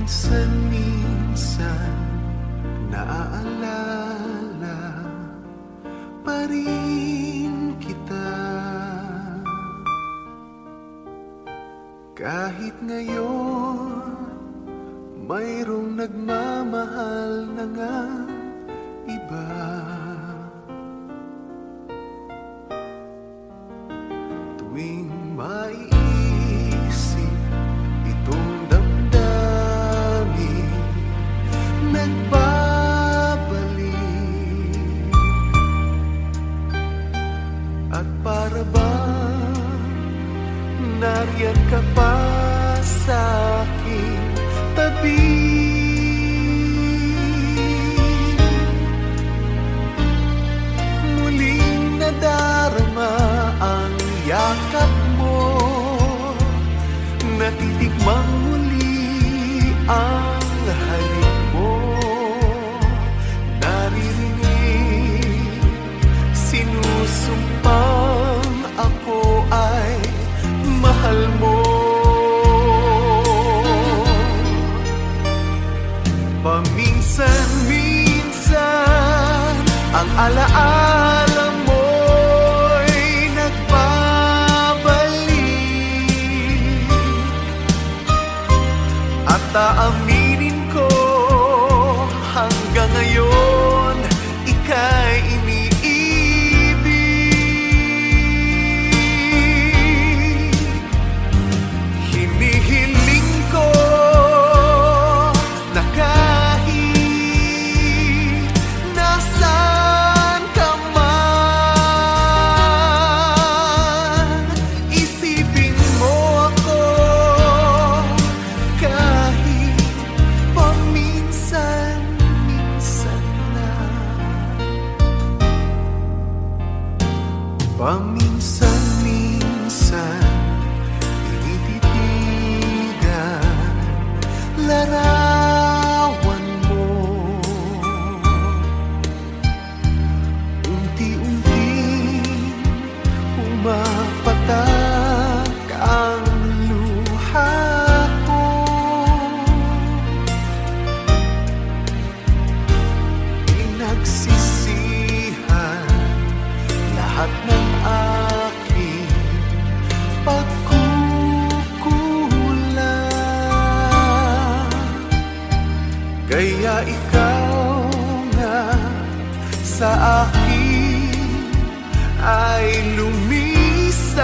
Paminsan-minsan naaalala pa rin kita, kahit ngayon mayroong nagmamahal na nga iba. Tuwing maiisip itong damdamin, nagbabalik. At para bang nariyan ka pa sa aking tabi, muling nadarama ang yakap mo, natitikmang muli ang halik mo, naririnig sinusumpang ako ay mahal mo. Paminsan-minsan ang alaala mo'y nagbabalik, at aaminin ko hanggang ngayon ika'y iniibig. Hinihiling ko na kahit nasaan ka man, isipin mo ako kahit paminsan-minsan lang. Paminsan-minsan tinititigan larawan mo, unti-unting pumapatak ang luha ko. Pinagsisihan lahat ng aking pagkukulang, kaya ikaw na sa akin ay lumisan.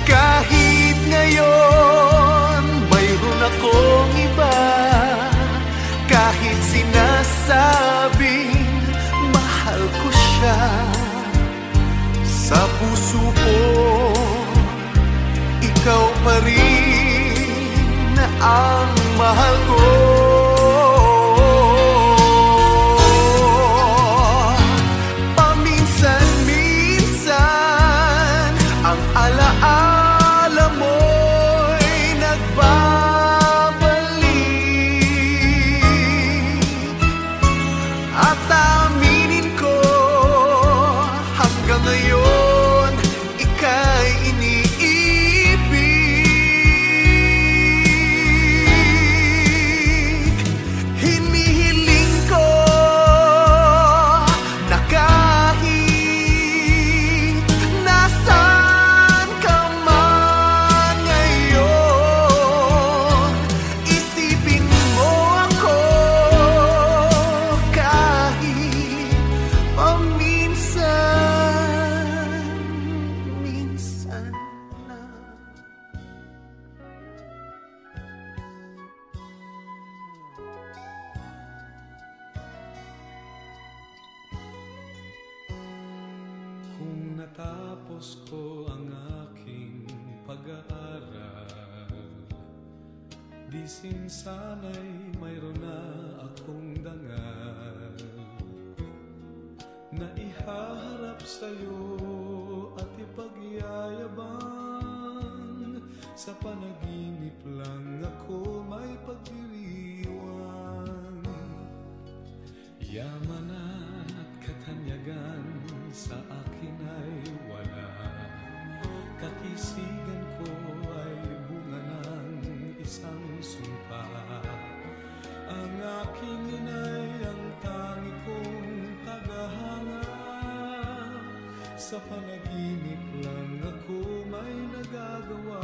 Kahit ngayon mayroon akong iba, kahit sinasabing mahal ko siya, sa puso ko ikaw pa rin ang mahal ko. Paminsan-minsan ang alaala mo'y nagbabalik, at aminin ko hanggang ngayon ika'y iniibig. Hinihiling ko na kahit nasaan ka man ngayon, isipin mo ako kahit paminsan-minsan lang. Kung natapos ko ang aking pag-aaral, di sana'y mayroon na akong dangal na ihaharap sa'yo at ipagyayabang. Sa panaginip lang ako may pagdiriwang, yaman at katanyagan sa akin ay wala. Kakisigan ko Sa panaginip lang ako may nagagawa.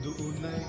Doon ay